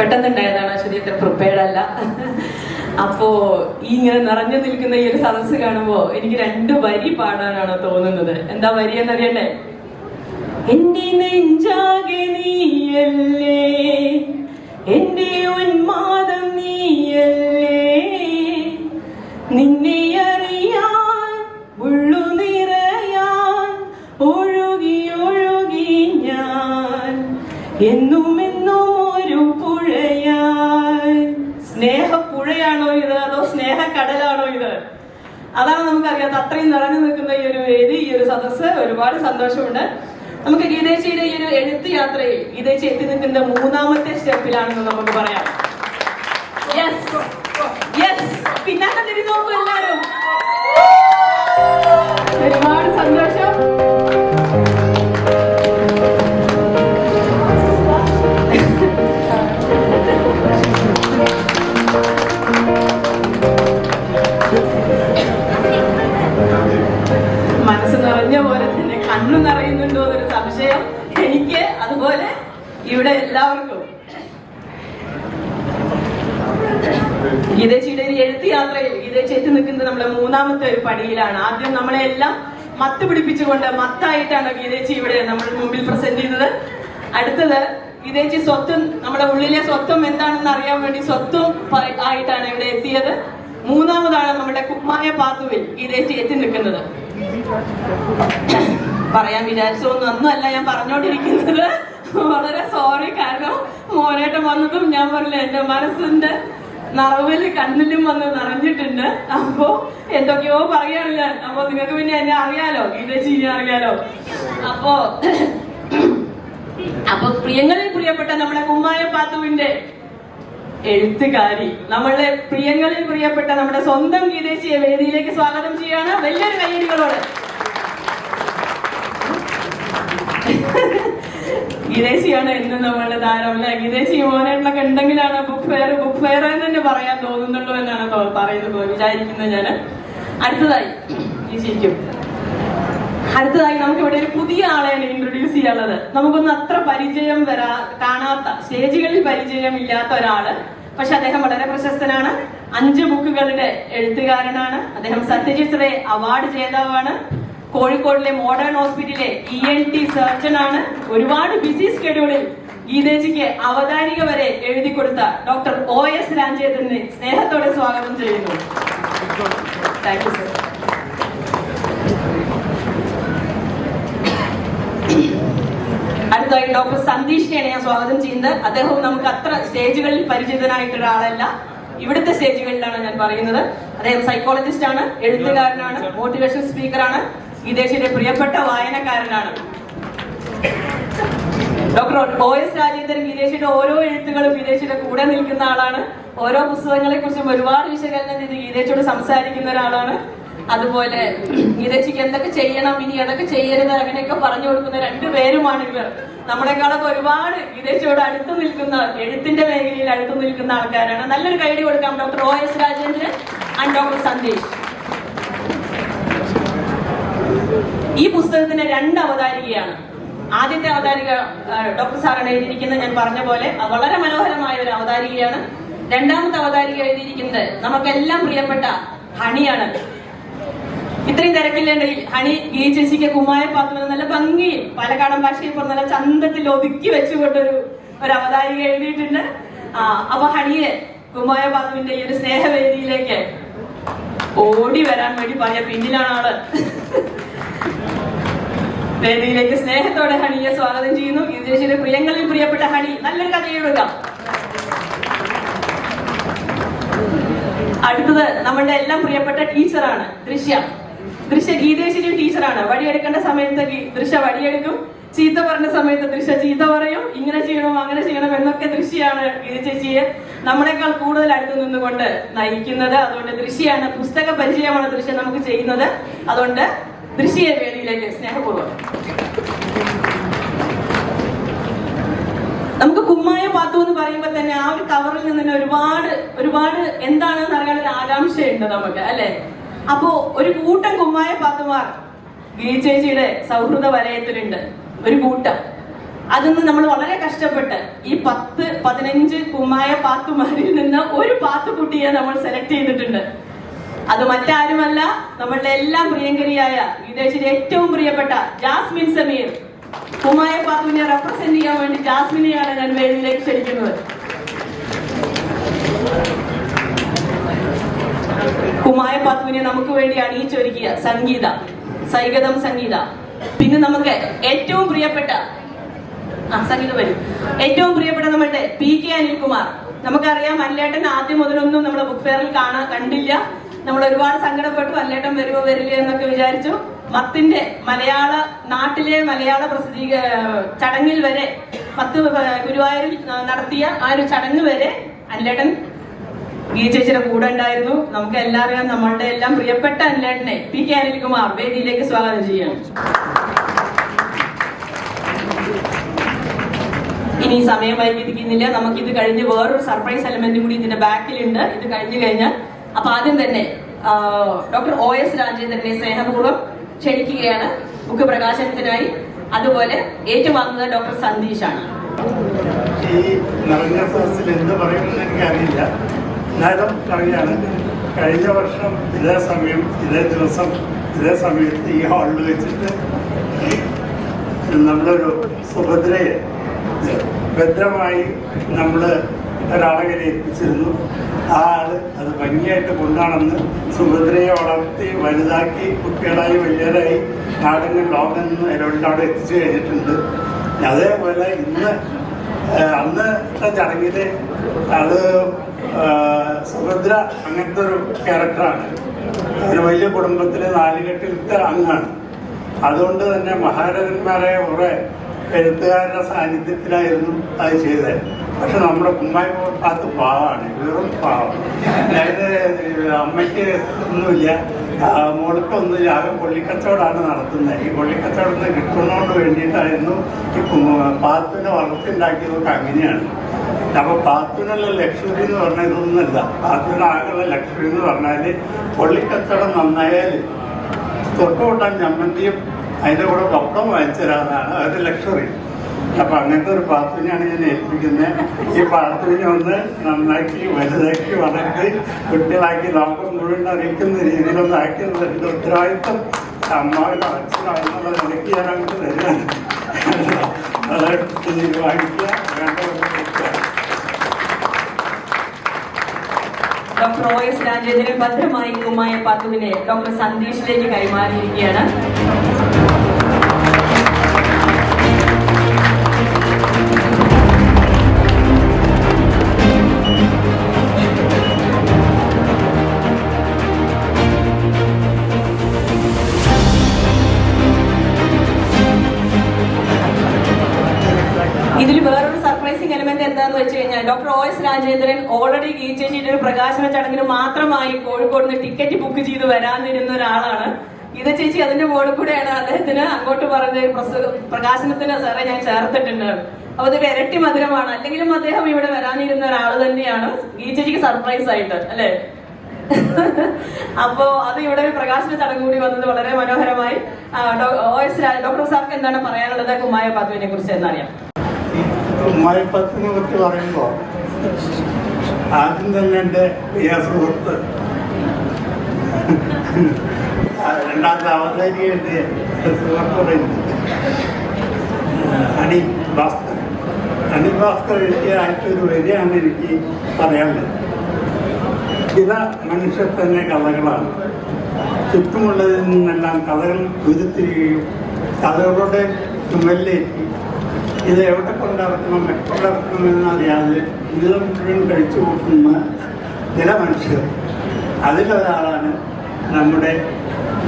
പെട്ടെന്നുണ്ടായതാണ്, അശ്വതി അത്ര പ്രിപ്പയർഡ് അല്ല. അപ്പോ ഈ ഇങ്ങനെ നിറഞ്ഞു നിൽക്കുന്ന ഈ ഒരു സദസ്സ് കാണുമ്പോ എനിക്ക് 2 വരി പാടാനാണ് തോന്നുന്നത്. എന്താ വരി എന്നറിയണ്ടേ? എന്റെ നെഞ്ചാകെ നീയല്ലേ, എന്റെ ഉന്മാദം നീയല്ലേ, നിന്നെ അറിയാൻ ഉള്ളു നിറയാൻ ഒഴുകി ഒഴുകി ഞാൻ എന്നും എന്നും ഒരു പുഴയാൻ. സ്നേഹപ്പുഴയാണോ ഇത്, അതോ സ്നേഹക്കടലാണോ ഇത്? അതാണ് നമുക്കറിയാത്ത. അത്രയും നിറഞ്ഞു നിൽക്കുന്ന ഈ ഒരു വേദി, ഈ ഒരു സദസ്സ്, ഒരുപാട് സന്തോഷമുണ്ട്. നമുക്ക് ഗീതേച്ചിയുടെ ഈ ഒരു എഴുത്ത് യാത്രയിൽ ഗീതേച്ചി എത്തി നിൽക്കുന്ന 3ാമത്തെ സ്റ്റെപ്പിലാണെന്ന് നമുക്ക് പറയാം. പിന്നാലെ തിരിഞ്ഞു നോക്കൂ എല്ലാവരും. ഒരുപാട് സന്തോഷം. മനസ്സ് നിറഞ്ഞ പോലെ തന്നെ കണ്ണു നിറയുന്നുണ്ടോ എന്നൊരു സംശയം എനിക്ക്, അതുപോലെ ഇവിടെ എല്ലാവർക്കും. ഗീതേച്ചിയുടെ ഒരു എഴുത്ത് യാത്രയിൽ ഗീതേച്ചി എത്തി നിൽക്കുന്നത് നമ്മുടെ 3ാമത്തെ ഒരു പടിയിലാണ്. ആദ്യം നമ്മളെ എല്ലാം മത്ത് പിടിപ്പിച്ചുകൊണ്ട് മത്തായിട്ടാണ് ഗീതേച്ചി ഇവിടെ നമ്മുടെ മുമ്പിൽ പ്രസന്റ് ചെയ്തത്. അടുത്തത് ഗീതേച്ചി സ്വത്വം, നമ്മുടെ ഉള്ളിലെ സ്വത്വം എന്താണെന്ന് അറിയാൻ വേണ്ടി സ്വത്വം ആയിട്ടാണ് ഇവിടെ എത്തിയത്. 3ാമതാണ് നമ്മുടെ കുമ്മായ പാത്തുവിൽ ഗീതേച്ചി എത്തി നിൽക്കുന്നത്. പറയാൻ വിചാരിച്ചൊന്നല്ല ഞാൻ പറഞ്ഞോണ്ടിരിക്കുന്നത്. വളരെ സോറി, കാരണം മോനേട്ടം വന്നതും ഞാൻ പറഞ്ഞില്ല, എന്റെ മനസ്സിന്റെ നിറവില് കണ്ണിലും വന്ന് നിറഞ്ഞിട്ടുണ്ട്. അപ്പോ എന്തൊക്കെയോ പറയാണ് ഞാൻ. അപ്പൊ നിങ്ങൾക്ക് പിന്നെ എന്നെ അറിയാലോ, ഗീതേച്ചിനെ അറിയാലോ. അപ്പൊ പ്രിയങ്ങളിൽ പ്രിയപ്പെട്ട നമ്മുടെ കുമ്മായ പാത്തുവിന്റെ എഴുത്തുകാരി, നമ്മളുടെ പ്രിയങ്ങളിൽ പ്രിയപ്പെട്ട നമ്മുടെ സ്വന്തം ഗീതേച്ചിയെ വേദിയിലേക്ക് സ്വാഗതം ചെയ്യാണ് വലിയൊരു കയ്യടികളോട്. ഗീതേച്ചിയാണ് എന്ന് നമ്മളുടെ താരം അല്ലെ. ഗീതേച്ചി മോനേട്ടനൊക്കെ ഉണ്ടെങ്കിലാണ് ബുക്ക് ഫെയർ എന്ന് തന്നെ പറയാൻ തോന്നുന്നുള്ളൂ എന്നാണ് വിചാരിക്കുന്നത് ഞാൻ. അടുത്തതായി നമുക്ക് ഇവിടെ ഒരു പുതിയ ആളെയാണ് ഇൻട്രൊഡ്യൂസ് ചെയ്യാനുള്ളത്. നമുക്കൊന്നും അത്ര പരിചയം കാണാത്ത, സ്റ്റേജുകളിൽ പരിചയം ഇല്ലാത്ത ഒരാള്. പക്ഷെ അദ്ദേഹം വളരെ പ്രശസ്തനാണ്. 5 ബുക്കുകളുടെ എഴുത്തുകാരനാണ്. അദ്ദേഹം സത്യജിത് റേ അവാർഡ് ജേതാവാണ്. കോഴിക്കോടിലെ മോഡേൺ ഹോസ്പിറ്റലിലെ ENT സർജൻ ആണ്. ഒരുപാട് ബിസി സ്കെഡ്യൂളിൽ ഗീതേച്ചിക്ക് അവതാരിക വരെ എഴുതി കൊടുത്ത ഡോക്ടർ OS രാജേന്ദ്രനെ സ്നേഹത്തോടെ സ്വാഗതം ചെയ്യുന്നു. Thank you sir. അടുത്തതായി ഡോക്ടർ സന്തീഷിനെയാണ് ഞാൻ സ്വാഗതം ചെയ്യുന്നത്. അദ്ദേഹവും നമുക്ക് അത്ര സ്റ്റേജുകളിൽ പരിചിതനായിട്ടുള്ള ആളല്ല, ഇവിടുത്തെ സ്റ്റേജുകളിലാണ് ഞാൻ പറയുന്നത്. അദ്ദേഹം സൈക്കോളജിസ്റ്റ് ആണ്, എഴുത്തുകാരനാണ്, മോട്ടിവേഷൻ സ്പീക്കറാണ്, ഗീതേച്ചിയുടെ പ്രിയപ്പെട്ട വായനക്കാരനാണ്. ഡോക്ടർ OS രാജേന്ദ്രൻ ഗീതേച്ചിയുടെ ഓരോ എഴുത്തുകളും ഗീതേച്ചിയുടെ കൂടെ നിൽക്കുന്ന ആളാണ്. ഓരോ പുസ്തകങ്ങളെ കുറിച്ചും ഒരുപാട് വിശകലനം ചെയ്ത് ഗീതേച്ചിയോട് സംസാരിക്കുന്ന ഒരാളാണ്. അതുപോലെ ഗീതേച്ചിക്ക് എന്തൊക്കെ ചെയ്യണം, ഇനി അതൊക്കെ ചെയ്യരുത്, അങ്ങനെയൊക്കെ പറഞ്ഞു കൊടുക്കുന്ന 2 പേരുമാണ് ഇവർ. നമ്മളെക്കാളൊക്കെ ഒരുപാട് ഗീതേച്ചിയോട് അടുത്ത് നിൽക്കുന്ന, എഴുത്തിന്റെ മേഖലയിൽ അടുത്ത് നിൽക്കുന്ന ആൾക്കാരാണ്. നല്ലൊരു കൈഡി കൊടുക്കാം doctor OS Rajendran and doctor Sandesh. ഈ പുസ്തകത്തിന്റെ 2 അവതാരികയാണ്. ആദ്യത്തെ അവതാരിക ഡോക്ടർ സാറാണ് എഴുതിയിരിക്കുന്നത്. ഞാൻ പറഞ്ഞ പോലെ വളരെ മനോഹരമായ ഒരു അവതാരികയാണ്. 2ാമത്തെ അവതാരിക എഴുതിയിരിക്കുന്നത് നമുക്കെല്ലാം പ്രിയപ്പെട്ട ഹണിയാണ്. ഇത്രയും തിരക്കില്ലെങ്കിൽ ഹണി ഈ ചേച്ചിക്ക് കുമ്മായ പാത്തുവിനെ നല്ല ഭംഗിയിൽ പാലക്കാടൻ ഭാഷയിൽ നല്ല ചന്തത്തിൽ ഒതുക്കി വെച്ചുകൊണ്ടൊരു അവതാരിക എഴുതിയിട്ടുണ്ട്. അപ്പൊ ഹണിയെ കുമ്മായ പാത്തുവിന്റെ ഈ ഒരു സ്നേഹവേദിയിലേക്ക് ഓടി വരാൻ വേണ്ടി പറയാ. പിന്നിലാണ് ആള്. വേദിയിലേക്ക് സ്നേഹത്തോടെ ഹണിയെ സ്വാഗതം ചെയ്യുന്നു. ഈ ചേച്ചിയുടെ പ്രിയങ്ങളിൽ പ്രിയപ്പെട്ട ഹണി, നല്ലൊരു കഥ എഴുതുക. അടുത്തത് നമ്മളുടെ എല്ലാം പ്രിയപ്പെട്ട ടീച്ചറാണ് ദൃശ്യ. ഗീതേച്ചിയുടെ ടീച്ചറാണ്. വടിയെടുക്കേണ്ട സമയത്ത് ദൃശ്യ വടിയെടുക്കും, ചീത്ത പറഞ്ഞ സമയത്ത് ദൃശ്യ ചീത്ത പറയും. ഇങ്ങനെ ചെയ്യണം, അങ്ങനെ ചെയ്യണം എന്നൊക്കെ ദൃശ്യാണ് ഗീതേച്ചിയെ നമ്മളെക്കാൾ കൂടുതൽ അടുത്ത് നിന്നുകൊണ്ട് നയിക്കുന്നത്. അതുകൊണ്ട് ദൃശ്യാണ്, പുസ്തക പരിചയമാണ് ദൃശ്യ നമുക്ക് ചെയ്യുന്നത്. അതുകൊണ്ട് ദൃശ്യയെ വേദിയിലേക്ക് സ്നേഹപൂർവ്വം. നമുക്ക് കുമ്മായ പാത്തു എന്ന് പറയുമ്പോൾ തന്നെ ആ ഒരു കവറിൽ നിന്ന് തന്നെ ഒരുപാട് എന്താണെന്ന് അറിയാനൊരു ആകാംക്ഷയുണ്ട് നമുക്ക്, അല്ലെ? അപ്പോ ഒരു കൂട്ടം കുമ്മായ പാത്തുമാർ ഗീതേച്ചിയുടെ സൗഹൃദ വലയത്തിലുണ്ട്. ഒരു കൂട്ടം. അതിന്ന് നമ്മൾ വളരെ കഷ്ടപ്പെട്ട് ഈ 10-15 കുമ്മായ പാത്തുമാരിൽ നിന്ന് ഒരു പാത്തുകുട്ടിയെ നമ്മൾ സെലക്ട് ചെയ്തിട്ടുണ്ട്. അത് മറ്റാരുമല്ല, നമ്മളുടെ എല്ലാം പ്രിയങ്കരിയായ വിദേശിലെ ഏറ്റവും പ്രിയപ്പെട്ട ജാസ്മിൻ സമീർ. കുമ്മായ പാത്തുവിനെ റെപ്രസെന്റ് ചെയ്യാൻ വേണ്ടി ജാസ്മിനെയാണ് ഞാൻ വേദിയിലേക്ക് ക്ഷണിക്കുന്നത്. കുമ്മായ പാത്തുവിനെ നമുക്ക് വേണ്ടി അണിയിച്ചൊരുക്കിയ സംഗീത, സൈഗതം സംഗീത. പിന്നെ നമുക്ക് ഏറ്റവും പ്രിയപ്പെട്ട സംഗീതം വരും, ഏറ്റവും പ്രിയപ്പെട്ട നമ്മളുടെ PK അനിൽകുമാർ. നമുക്കറിയാം അല്ലേട്ടൻ ആദ്യം മുതലൊന്നും നമ്മുടെ ബുക്ക് ഫെയറിൽ കണ്ടില്ല. നമ്മൾ ഒരുപാട് സങ്കടപ്പെട്ടു, അല്ലേട്ടൻ വരുമോ വരില്ല എന്നൊക്കെ വിചാരിച്ചു. മത്തിന്റെ നാട്ടിലെ മലയാള ചടങ്ങിൽ വരെ, ഗുരുവായൂരിൽ നടത്തിയ ആ ഒരു ചടങ്ങ് വരെ അല്ലേട്ടൻ ഗീ ചേച്ചിയുടെ കൂടെ ഉണ്ടായിരുന്നു. നമുക്ക് എല്ലാവരും നമ്മളുടെ എല്ലാം പ്രിയപ്പെട്ട അല്ലേട്ടനെ PK അനിൽകുമാർ വേദിയിലേക്ക് സ്വാഗതം ചെയ്യണം. ഇനി സമയം വൈകിപ്പിക്കുന്നില്ല, നമുക്കിത് കഴിഞ്ഞ് വേറൊരു സർപ്രൈസ് എലമെന്റ് കൂടി ഇതിന്റെ ബാക്കിലുണ്ട്. ഇത് കഴിഞ്ഞു കഴിഞ്ഞാൽ അപ്പൊ ആദ്യം തന്നെ ഡോക്ടർ OS രാജേന്ദ്രനെ സ്നേഹപൂർവ്വം ക്ഷണിക്കുകയാണ് ബുക്ക് പ്രകാശനത്തിനായി. അതുപോലെ ഏറ്റുവാങ്ങുന്നത് ഡോക്ടർ സന്തീഷാണ്. ഈ നിറഞ്ഞ സദസ്സിൽ എന്ത് പറയുമെന്ന് എനിക്കറിയില്ല. എന്നാലും പറയാണ്, കഴിഞ്ഞ വർഷം ഇതേ സമയം ഇതേ ദിവസം ഇതേ സമയത്ത് ഈ ഹാളിൽ വെച്ചിട്ട് നമ്മളൊരു സുഭദ്രയെ ഭദ്രമായി നമ്മൾ ഒരാളെ ഏൽപ്പിച്ചിരുന്നു. ആ ആള് അത് ഭംഗിയായിട്ട് കൊണ്ടാണെന്ന് സുഭദ്രയെ വളർത്തി വലുതാക്കി കുട്ടികളായി വലിയവരായി നാടിന് ലോകം എല്ലാവരും എത്തിച്ചു കഴിഞ്ഞിട്ടുണ്ട്. അതേപോലെ അന്നത്തെ ചടങ്ങിൽ അത് സുഭദ്ര അങ്ങനത്തെ ഒരു ക്യാരക്ടറാണ്. ഒരു വലിയ കുടുംബത്തിലെ നാലുകെട്ടിലത്തെ അംഗമാണ്. അതുകൊണ്ട് തന്നെ മഹാരഥന്മാരെ കുറെ എഴുത്തുകാരുടെ സാന്നിധ്യത്തിലായിരുന്നു അത് ചെയ്തത്. പക്ഷെ നമ്മുടെ കുമ്മായ പാത്ത് പാവമാണ്, വെറും പാവം. അതായത് അമ്മയ്ക്ക് ഒന്നുമില്ല, മോൾക്കൊന്നുമില്ല, ആകെ കൊള്ളിക്കച്ചവടമാണ് നടത്തുന്നത്. ഈ കൊള്ളിക്കച്ചവടത്തിന് കിട്ടുന്നതുകൊണ്ട് വേണ്ടിയിട്ടായിരുന്നു ഈ പാത്തുവിനെ വളർത്തിണ്ടാക്കിയതൊക്കെ അങ്ങനെയാണ്. അപ്പോൾ പാത്തുവിനുള്ള ലക്ഷറി എന്ന് പറഞ്ഞാൽ ഇതൊന്നുമല്ല. പാത്തുവിനാകെയുള്ള ലക്ഷറി എന്ന് പറഞ്ഞാൽ കൊള്ളിക്കച്ചവടം നന്നായാൽ തൊട്ടുകൂട്ടാൻ ചമ്മന്തിയും അതിൻ്റെ കൂടെ പപ്പടം വാങ്ങിച്ചു തരാമെന്നാണ് അവരുടെ ലക്ഷറി. അപ്പം അങ്ങനത്തെ ഒരു പാത്തുവിനെയാണ് ഞാൻ ഏൽപ്പിക്കുന്നത്. ഈ പാത്തുവിനെ ഒന്ന് നന്നാക്കി വലുതാക്കി വളർത്തി കുട്ടികളാക്കി ലോകം മുഴുവൻ അറിയിക്കുന്ന രീതിയിലൊന്നും ആക്കിയത് എൻ്റെ ഉത്തരവാദിത്വം അമ്മാവിൻ്റെ അച്ഛനാണെന്നുള്ള നിലയ്ക്ക് ഞാൻ അങ്ങോട്ട് തരുവാണ്. അതായിട്ട് വാങ്ങിക്കുക ഡോക്ടർ OS രാജേന്ദ്രൻ ഭദ്രമായി കുമ്മായ പാത്തുവിനെ ഡോക്ടർ സന്തീഷിലേക്ക് കൈമാറിയിരിക്കുകയാണ്. ഇതിൽ വേറൊരു സർപ്രൈസിംഗ് എലമെന്റ് എന്താന്ന് വെച്ച് കഴിഞ്ഞാൽ doctor OS Rajendran already ghee ചേച്ചിയുടെ ഒരു പ്രകാശന ചടങ്ങിന് മാത്രമായി കോഴിക്കോട് നിന്ന് ടിക്കറ്റ് ബുക്ക് ചെയ്ത് വരാനിരുന്ന ഒരാളാണ്. ഗീത ചേച്ചി അതിന്റെ മുകളിൽ കൂടെയാണ് അദ്ദേഹത്തിന് അങ്ങോട്ട് പറഞ്ഞ പ്രകാശനത്തിന് സാറേ ഞാൻ ചേർത്തിട്ടുണ്ട്. അപ്പൊ അതൊരു ഇരട്ടി മധുരമാണ്. അല്ലെങ്കിലും അദ്ദേഹം ഇവിടെ വരാനിരുന്ന ഒരാൾ തന്നെയാണ്. ഗീ ചേച്ചിക്ക് സർപ്രൈസ് ആയിട്ട് അല്ലേ? അപ്പോ അത് ഇവിടെ ഒരു പ്രകാശന ചടങ്ങ് കൂടി വന്നത് വളരെ മനോഹരമായി. ഡോക്ടർ സാർക്ക് എന്താണ് പറയാനുള്ളത് കുമ്മായ പാത്തുവിനെ കുറിച്ച് എന്നറിയാം. കുമ്മായപ്പാത്തിനെ കുറിച്ച് പറയുമ്പോൾ ആദ്യം തന്നെ എൻ്റെ പ്രിയ സുഹൃത്ത്, രണ്ടാമത്തെ അവതാരികയുടെ സുഹൃത്ത് പറയുന്നത് അനിൽ ഭാസ്കർ എഴുതിയ ആയിട്ടൊരു വരിയാണ് എനിക്ക് പറയാനുള്ളത്. ചില മനുഷ്യർ തന്നെ കഥകളാണ്. ചുറ്റുമുള്ളതിൽ നിന്നെല്ലാം കഥകൾ ഉരുത്തിരിക്കുകയും കഥകളുടെ ചുമലിലേക്ക് ഇത് എവിടെ കൊണ്ടിറക്കണം എപ്പോഴിറക്കണമെന്നറിയാതെ ജീവിതം മുഴുവൻ കഴിച്ചു കൂട്ടുന്ന ചില മനുഷ്യർ. അതിലൊരാളാണ് നമ്മുടെ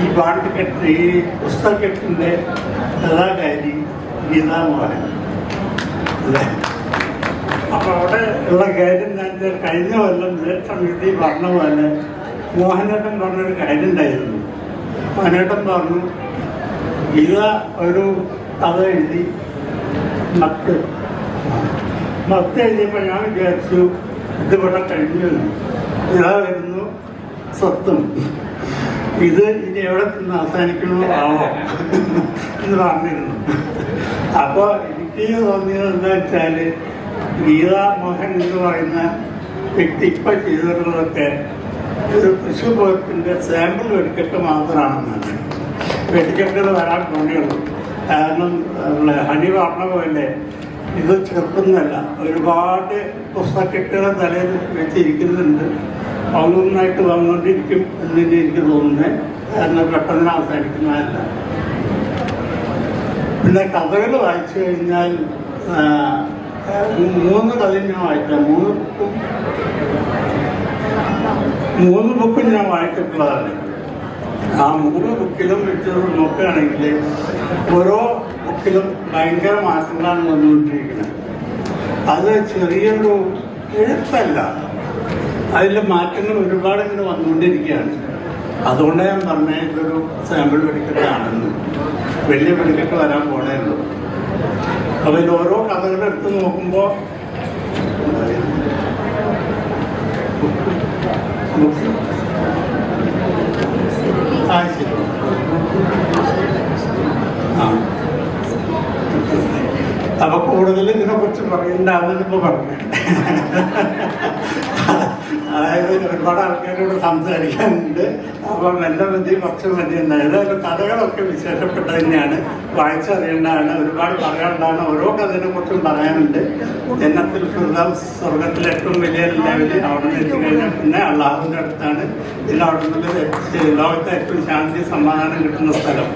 ഈ ബാണ്ഡ്കെട്ട്, ഈ പുസ്തകക്കെട്ടിൻ്റെ കഥാകാരി ഗീതാമോഹൻ. അപ്പോൾ അവിടെ ഉള്ള കാര്യം ഞാൻ കഴിഞ്ഞ കൊല്ലം സമിതി പറഞ്ഞ പോലെ മോഹനേട്ടൻ പറഞ്ഞൊരു കാര്യം ഉണ്ടായിരുന്നു. മോഹനേട്ടൻ പറഞ്ഞു, ഗീത ഒരു കഥ എഴുതി മത്ത് എഴുതിയപ്പോൾ ഞാൻ വിചാരിച്ചു ഇതിവിടെ കഴിഞ്ഞു, ഇതാ വരുന്നു സ്വത്തും, ഇത് ഇനി എവിടെ നിന്ന് അവസാനിക്കണോ ആവോ എന്ന് പറഞ്ഞിരുന്നു. അപ്പോൾ എനിക്ക് എനിക്ക് തോന്നിയത് എന്താ വെച്ചാൽ ഗീതാ മോഹൻ എന്ന് പറയുന്ന വ്യക്തി ഇപ്പം ചെയ്തിട്ടുള്ളതൊക്കെ ഒരു തൃശ്ശൂർ പൂരത്തിൻ്റെ സാമ്പിൾ വെടിക്കെട്ട് മാത്രമാണെന്നാണ്. വെടിക്കെട്ടുകൾ വരാൻ തോന്നിയുള്ളൂ. കാരണം ഹണി പറഞ്ഞ പോലെ ഇത് ചെറുക്കുന്നല്ല, ഒരുപാട് പുസ്തകക്കെട്ടുകൾ തലയിൽ വെച്ചിരിക്കുന്നുണ്ട്. ഒന്നൊന്നായിട്ട് വന്നുകൊണ്ടിരിക്കും എന്നെ എനിക്ക് തോന്നുന്നത്. കാരണം പെട്ടെന്ന് അവസാനിക്കുന്നതല്ല. പിന്നെ കഥകൾ വായിച്ചു കഴിഞ്ഞാൽ 3 കഥയും ഞാൻ വായിക്കാം. 3 ബുക്കും ഞാൻ വായിച്ചിട്ടുള്ളതാണ്. ആ 3 ബുക്കിലും വെച്ച് നോക്കുകയാണെങ്കിൽ ഓരോ ബുക്കിലും ഭയങ്കര മാറ്റങ്ങളാണ് വന്നുകൊണ്ടിരിക്കുന്നത്. അത് ചെറിയൊരു എഴുത്തല്ല, അതിലെ മാറ്റങ്ങൾ ഒരുപാട് ഇങ്ങനെ വന്നുകൊണ്ടിരിക്കുകയാണ്. അതുകൊണ്ട് ഞാൻ പറഞ്ഞ ഇതൊരു സാമ്പിൾ വെടിക്കെട്ടാണെന്ന്. വലിയ വെടിക്കെട്ട് വരാൻ പോണേ ഉള്ളൂ. അപ്പോൾ ഇതിൽ ഓരോ കഥകളെടുത്ത് നോക്കുമ്പോൾ ശരി അപ്പൊ കൂടുതൽ ഇതിനെക്കുറിച്ച് പറയണ്ടാവുന്നിപ്പോൾ പറഞ്ഞു. അതായത് ഒരുപാട് ആൾക്കാരോട് സംസാരിക്കാനുണ്ട്. അപ്പം എൻ്റെ മതി കുറച്ച് മതി എന്നായത് കഥകളൊക്കെ വിശേഷപ്പെട്ട തന്നെയാണ്, വായിച്ചറിയേണ്ടതാണ്, ഒരുപാട് പറയാനുള്ളതാണ്. ഓരോ കഥയെ കുറിച്ചും പറയാനുണ്ട്. ജന്നത്തുൽ ഫിർദൗസ് സ്വർഗത്തിലെ ഏറ്റവും വലിയ ലെവലിൽ അവിടെ നിന്ന് എത്തിക്കഴിഞ്ഞാൽ പിന്നെ അള്ളാഹുവിൻ്റെ അടുത്താണ്. പിന്നെ അവിടെ നിന്ന് ലോകത്തെ ഏറ്റവും ശാന്തി സമാധാനം കിട്ടുന്ന സ്ഥലം.